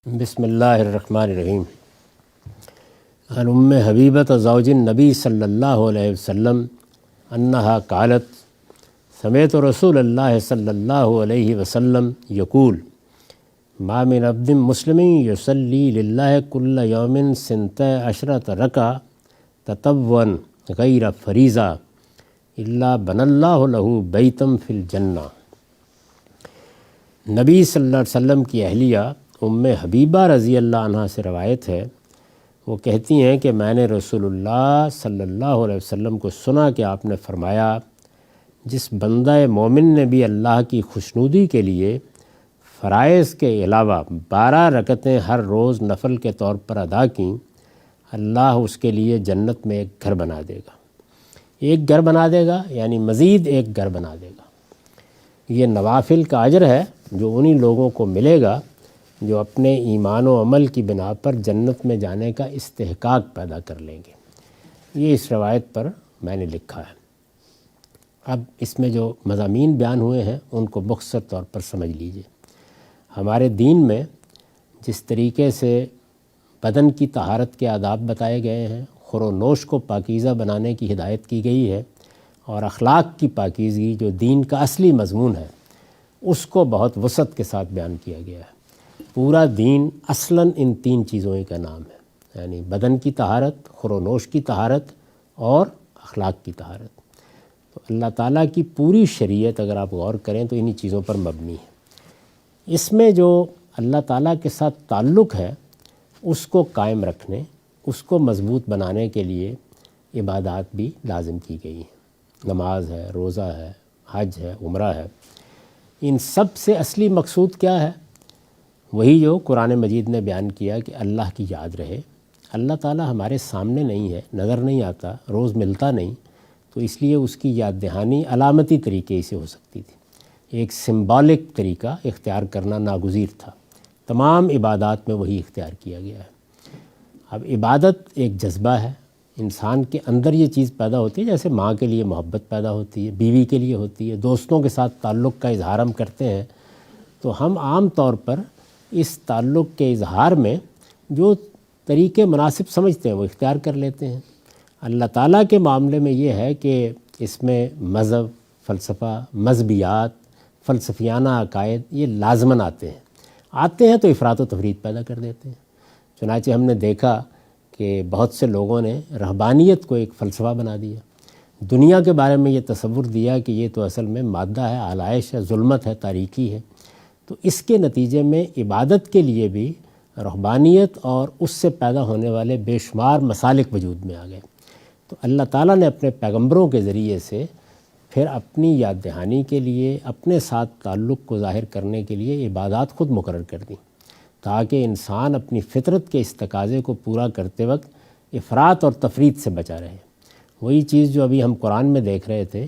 بسم اللہ الرحمن الرحیم۔ عن ام حبیبۃ زوج النبی صلی اللہ علیہ وسلم انہا قالت سمعت رسول اللہ صلی اللہ علیہ وسلم یقول ما من عبد مسلم یصلی للہ کل یوم 12 رکعۃ تطوعا غیر فریضہ الا بنى اللہ لہ بیتا فی الجنہ۔ نبی صلی اللہ علیہ وسلم کی اہلیہ ام حبیبہ رضی اللہ عنہ سے روایت ہے، وہ کہتی ہیں کہ میں نے رسول اللہ صلی اللہ علیہ وسلم کو سنا کہ آپ نے فرمایا، جس بندہ مومن نے بھی اللہ کی خوشنودی کے لیے فرائض کے علاوہ 12 رکعتیں ہر روز نفل کے طور پر ادا کیں، اللہ اس کے لیے جنت میں ایک گھر بنا دے گا۔ ایک گھر بنا دے گا یعنی مزید ایک گھر بنا دے گا۔ یہ نوافل کا اجر ہے جو انہی لوگوں کو ملے گا جو اپنے ایمان و عمل کی بنا پر جنت میں جانے کا استحقاق پیدا کر لیں گے۔ یہ اس روایت پر میں نے لکھا ہے۔ اب اس میں جو مضامین بیان ہوئے ہیں ان کو مختصر طور پر سمجھ لیجئے۔ ہمارے دین میں جس طریقے سے بدن کی طہارت کے آداب بتائے گئے ہیں، خور و نوش کو پاکیزہ بنانے کی ہدایت کی گئی ہے، اور اخلاق کی پاکیزگی جو دین کا اصلی مضمون ہے اس کو بہت وسعت کے ساتھ بیان کیا گیا ہے۔ پورا دین اصلاً ان 3 چیزوں کا نام ہے، یعنی بدن کی طہارت، خور و نوش کی طہارت اور اخلاق کی طہارت۔ تو اللہ تعالیٰ کی پوری شریعت اگر آپ غور کریں تو انہی چیزوں پر مبنی ہے۔ اس میں جو اللہ تعالیٰ کے ساتھ تعلق ہے اس کو قائم رکھنے، اس کو مضبوط بنانے کے لیے عبادات بھی لازم کی گئی ہیں۔ نماز ہے، روزہ ہے، حج ہے، عمرہ ہے۔ ان سب سے اصلی مقصود کیا ہے؟ وہی جو قرآن مجید نے بیان کیا کہ اللہ کی یاد رہے۔ اللہ تعالیٰ ہمارے سامنے نہیں ہے، نظر نہیں آتا، روز ملتا نہیں، تو اس لیے اس کی یاد دہانی علامتی طریقے سے ہو سکتی تھی۔ ایک سمبولک طریقہ اختیار کرنا ناگزیر تھا۔ تمام عبادات میں وہی اختیار کیا گیا ہے۔ اب عبادت ایک جذبہ ہے، انسان کے اندر یہ چیز پیدا ہوتی ہے، جیسے ماں کے لیے محبت پیدا ہوتی ہے، بیوی کے لیے ہوتی ہے، دوستوں کے ساتھ تعلق کا اظہار ہم کرتے ہیں، تو ہم عام طور پر اس تعلق کے اظہار میں جو طریقے مناسب سمجھتے ہیں وہ اختیار کر لیتے ہیں۔ اللہ تعالیٰ کے معاملے میں یہ ہے کہ اس میں مذہب، فلسفہ، مذہبیات، فلسفیانہ عقائد یہ لازماً آتے ہیں تو افراط و تفریط پیدا کر دیتے ہیں۔ چنانچہ ہم نے دیکھا کہ بہت سے لوگوں نے رہبانیت کو ایک فلسفہ بنا دیا، دنیا کے بارے میں یہ تصور دیا کہ یہ تو اصل میں مادہ ہے، آلائش ہے، ظلمت ہے، تاریکی ہے۔ تو اس کے نتیجے میں عبادت کے لیے بھی رہبانیت اور اس سے پیدا ہونے والے بے شمار مسالک وجود میں آ گئے۔ تو اللہ تعالیٰ نے اپنے پیغمبروں کے ذریعے سے پھر اپنی یاد دہانی کے لیے، اپنے ساتھ تعلق کو ظاہر کرنے کے لیے عبادات خود مقرر کر دیں، تاکہ انسان اپنی فطرت کے اس تقاضے کو پورا کرتے وقت افراط اور تفریط سے بچا رہے۔ وہی چیز جو ابھی ہم قرآن میں دیکھ رہے تھے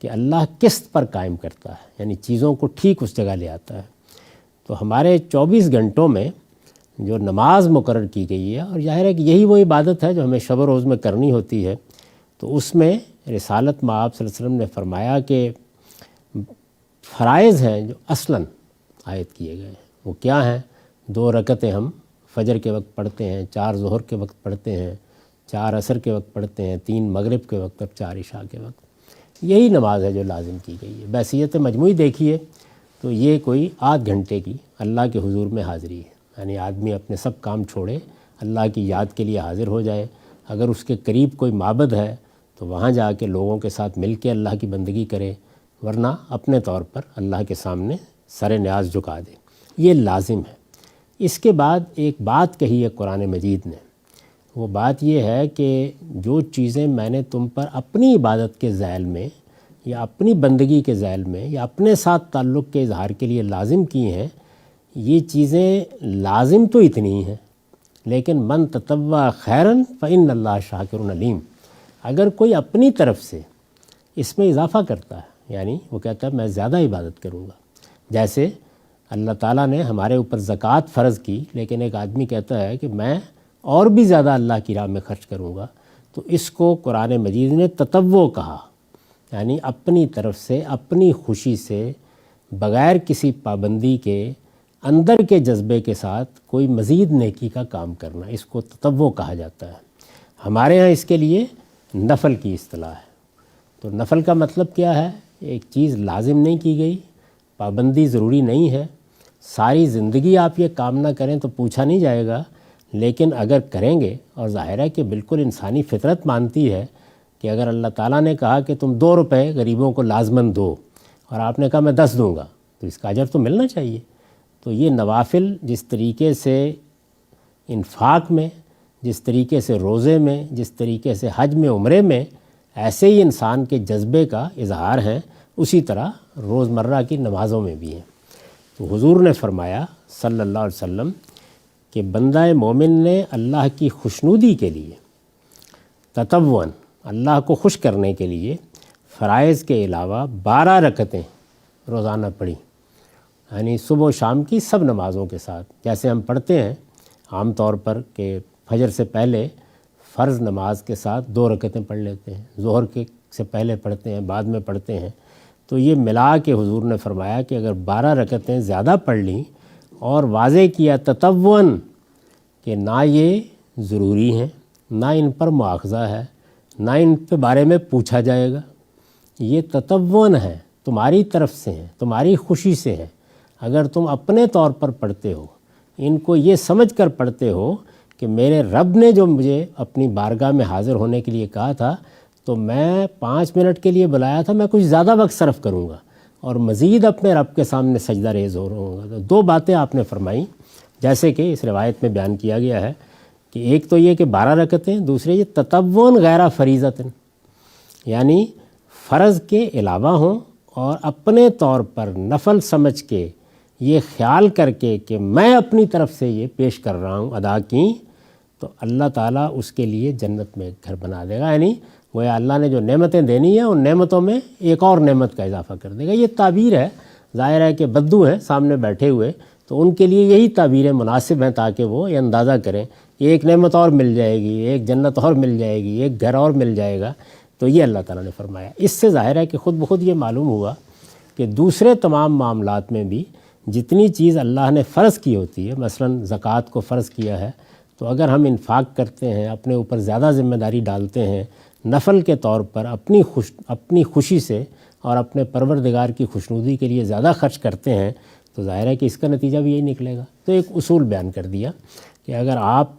کہ اللہ قسط پر قائم کرتا ہے، یعنی چیزوں کو ٹھیک اس جگہ لے آتا ہے۔ تو ہمارے 24 گھنٹوں میں جو نماز مقرر کی گئی ہے، اور ظاہر ہے کہ یہی وہ عبادت ہے جو ہمیں شب و روز میں کرنی ہوتی ہے، تو اس میں رسالت مآب صلی اللہ علیہ وسلم نے فرمایا کہ فرائض ہیں جو اصلاً عائد کیے گئے ہیں، وہ کیا ہیں؟ 2 رکعتیں ہم فجر کے وقت پڑھتے ہیں، 4 ظہر کے وقت پڑھتے ہیں، 4 عصر کے وقت پڑھتے ہیں، 3 مغرب کے وقت اور 4 عشاء کے وقت۔ یہی نماز ہے جو لازم کی گئی ہے۔ بحیثیت مجموعی دیکھیے تو یہ کوئی آدھ گھنٹے کی اللہ کے حضور میں حاضری ہے، یعنی آدمی اپنے سب کام چھوڑے اللہ کی یاد کے لیے حاضر ہو جائے۔ اگر اس کے قریب کوئی معبد ہے تو وہاں جا کے لوگوں کے ساتھ مل کے اللہ کی بندگی کرے، ورنہ اپنے طور پر اللہ کے سامنے سر نیاز جھکا دے۔ یہ لازم ہے۔ اس کے بعد ایک بات کہی ہے قرآن مجید نے، وہ بات یہ ہے کہ جو چیزیں میں نے تم پر اپنی عبادت کے ذیل میں یا اپنی بندگی کے ذیل میں یا اپنے ساتھ تعلق کے اظہار کے لیے لازم کی ہیں، یہ چیزیں لازم تو اتنی ہیں، لیکن من تطوع خیراً فإن اللہ شاکر علیم۔ اگر کوئی اپنی طرف سے اس میں اضافہ کرتا ہے، یعنی وہ کہتا ہے میں زیادہ عبادت کروں گا، جیسے اللہ تعالیٰ نے ہمارے اوپر زکوٰۃ فرض کی، لیکن ایک آدمی کہتا ہے کہ میں اور بھی زیادہ اللہ کی راہ میں خرچ کروں گا، تو اس کو قرآن مجید نے تطوع کہا، یعنی اپنی طرف سے، اپنی خوشی سے، بغیر کسی پابندی کے اندر کے جذبے کے ساتھ کوئی مزید نیکی کا کام کرنا، اس کو تطوع کہا جاتا ہے۔ ہمارے ہاں اس کے لیے نفل کی اصطلاح ہے۔ تو نفل کا مطلب کیا ہے؟ ایک چیز لازم نہیں کی گئی، پابندی ضروری نہیں ہے، ساری زندگی آپ یہ کام نہ کریں تو پوچھا نہیں جائے گا، لیکن اگر کریں گے، اور ظاہر ہے کہ بالکل انسانی فطرت مانتی ہے کہ اگر اللہ تعالیٰ نے کہا کہ تم 2 روپے غریبوں کو لازماً دو، اور آپ نے کہا میں 10 دوں گا، تو اس کا اجر تو ملنا چاہیے۔ تو یہ نوافل جس طریقے سے انفاق میں، جس طریقے سے روزے میں، جس طریقے سے حج میں، عمرے میں، ایسے ہی انسان کے جذبے کا اظہار ہے، اسی طرح روزمرہ کی نمازوں میں بھی ہیں۔ تو حضور نے فرمایا صلی اللہ علیہ وسلم کہ بندہ مومن نے اللہ کی خوشنودی کے لیے تطوعاً، اللہ کو خوش کرنے کے لیے فرائض کے علاوہ 12 رکعتیں روزانہ پڑھی، یعنی صبح و شام کی سب نمازوں کے ساتھ۔ جیسے ہم پڑھتے ہیں عام طور پر کہ فجر سے پہلے فرض نماز کے ساتھ 2 رکعتیں پڑھ لیتے ہیں، ظہر کے سے پہلے پڑھتے ہیں، بعد میں پڑھتے ہیں، تو یہ ملا کے حضور نے فرمایا کہ اگر 12 رکعتیں زیادہ پڑھ لیں، اور واضح کیا تطوعاً کہ نہ یہ ضروری ہیں، نہ ان پر مواخذہ ہے، نہ ان کے بارے میں پوچھا جائے گا، یہ تطوعاً ہے، تمہاری طرف سے ہیں، تمہاری خوشی سے ہیں۔ اگر تم اپنے طور پر پڑھتے ہو، ان کو یہ سمجھ کر پڑھتے ہو کہ میرے رب نے جو مجھے اپنی بارگاہ میں حاضر ہونے کے لیے کہا تھا، تو میں 5 منٹ کے لیے بلایا تھا، میں کچھ زیادہ وقت صرف کروں گا اور مزید اپنے رب کے سامنے سجدہ ریز ہو رہا ہوں گا۔ تو 2 باتیں آپ نے فرمائیں، جیسے کہ اس روایت میں بیان کیا گیا ہے کہ ایک تو یہ کہ 12 رکعتیں، دوسرے یہ تطوعاً غیر فریضۃ، یعنی فرض کے علاوہ ہوں اور اپنے طور پر نفل سمجھ کے، یہ خیال کر کے کہ میں اپنی طرف سے یہ پیش کر رہا ہوں، ادا کی، تو اللہ تعالیٰ اس کے لیے جنت میں ایک گھر بنا دے گا۔ یعنی گویا اللہ نے جو نعمتیں دینی ہیں ان نعمتوں میں ایک اور نعمت کا اضافہ کر دے گا۔ یہ تعبیر ہے، ظاہر ہے کہ بدو ہیں سامنے بیٹھے ہوئے، تو ان کے لیے یہی تعبیریں مناسب ہیں تاکہ وہ یہ اندازہ کریں کہ ایک نعمت اور مل جائے گی، ایک جنت اور مل جائے گی، ایک گھر اور مل جائے گا۔ تو یہ اللہ تعالیٰ نے فرمایا۔ اس سے ظاہر ہے کہ خود بخود یہ معلوم ہوا کہ دوسرے تمام معاملات میں بھی جتنی چیز اللہ نے فرض کی ہوتی ہے، مثلا زکوٰۃ کو فرض کیا ہے، تو اگر ہم انفاق کرتے ہیں، اپنے اوپر زیادہ ذمہ داری ڈالتے ہیں، نفل کے طور پر اپنی خوشی سے اور اپنے پروردگار کی خوشنودی کے لیے زیادہ خرچ کرتے ہیں، تو ظاہر ہے کہ اس کا نتیجہ بھی یہی نکلے گا۔ تو ایک اصول بیان کر دیا کہ اگر آپ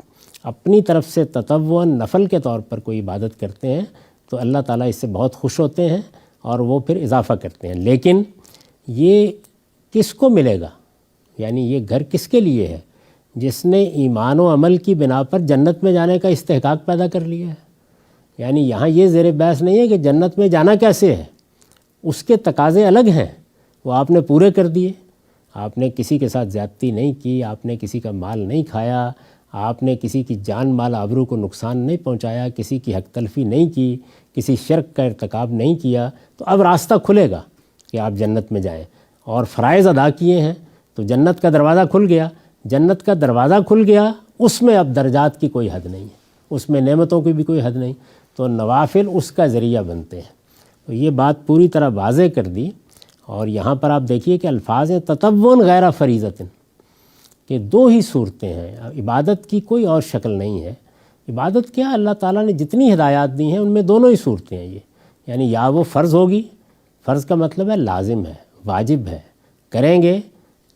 اپنی طرف سے تطوعاً نفل کے طور پر کوئی عبادت کرتے ہیں تو اللہ تعالیٰ اس سے بہت خوش ہوتے ہیں اور وہ پھر اضافہ کرتے ہیں۔ لیکن یہ کس کو ملے گا؟ یعنی یہ گھر کس کے لیے ہے؟ جس نے ایمان و عمل کی بنا پر جنت میں جانے کا استحقاق پیدا کر لیا ہے۔ یعنی یہاں یہ زیر بحث نہیں ہے کہ جنت میں جانا کیسے ہے، اس کے تقاضے الگ ہیں، وہ آپ نے پورے کر دیے۔ آپ نے کسی کے ساتھ زیادتی نہیں کی، آپ نے کسی کا مال نہیں کھایا، آپ نے کسی کی جان مال آبرو کو نقصان نہیں پہنچایا، کسی کی حق تلفی نہیں کی، کسی شرک کا ارتکاب نہیں کیا، تو اب راستہ کھلے گا کہ آپ جنت میں جائیں۔ اور فرائض ادا کیے ہیں تو جنت کا دروازہ کھل گیا۔ جنت کا دروازہ کھل گیا، اس میں اب درجات کی کوئی حد نہیں ہے، اس میں نعمتوں کی بھی کوئی حد نہیں، تو نوافل اس کا ذریعہ بنتے ہیں۔ تو یہ بات پوری طرح واضح کر دی۔ اور یہاں پر آپ دیکھیے کہ الفاظ ہیں تطوعاً غیر فریضۃ، کہ 2 ہی صورتیں ہیں، عبادت کی کوئی اور شکل نہیں ہے۔ عبادت کیا؟ اللہ تعالیٰ نے جتنی ہدایات دی ہیں ان میں دونوں ہی صورتیں ہیں یہ، یعنی یا وہ فرض ہوگی، فرض کا مطلب ہے لازم ہے، واجب ہے، کریں گے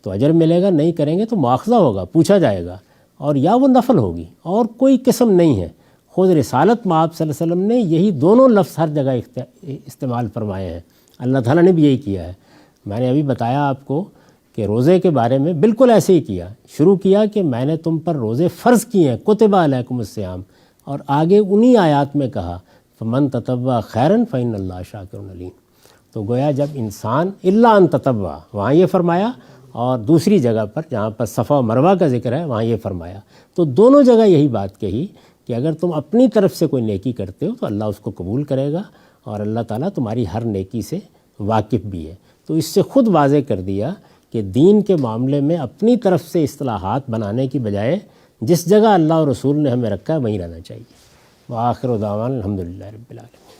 تو اجر ملے گا، نہیں کریں گے تو مواخذہ ہوگا، پوچھا جائے گا، اور یا وہ نفل ہوگی، اور کوئی قسم نہیں ہے۔ خود رسالت میں آپ صلی اللہ علیہ وسلم نے یہی دونوں لفظ ہر جگہ استعمال فرمائے ہیں، اللہ تعالیٰ نے بھی یہی کیا ہے۔ میں نے ابھی بتایا آپ کو کہ روزے کے بارے میں بالکل ایسے ہی کیا، شروع کیا کہ میں نے تم پر روزے فرض کیے ہیں، کتب علیکم الصیام، اور آگے انہی آیات میں کہا فمن تطوع خیرا فإن اللہ شاکر علیم۔ تو گویا جب انسان الا ان تطوع، وہاں یہ فرمایا، اور دوسری جگہ پر جہاں پر صفا و مروہ کا ذکر ہے وہاں یہ فرمایا۔ تو دونوں جگہ یہی بات کہی کہ اگر تم اپنی طرف سے کوئی نیکی کرتے ہو تو اللہ اس کو قبول کرے گا، اور اللہ تعالیٰ تمہاری ہر نیکی سے واقف بھی ہے۔ تو اس سے خود واضح کر دیا کہ دین کے معاملے میں اپنی طرف سے اصطلاحات بنانے کی بجائے جس جگہ اللہ اور رسول نے ہمیں رکھا ہے وہیں رہنا چاہیے۔ وآخر دعوانا الحمدللہ رب العالمین۔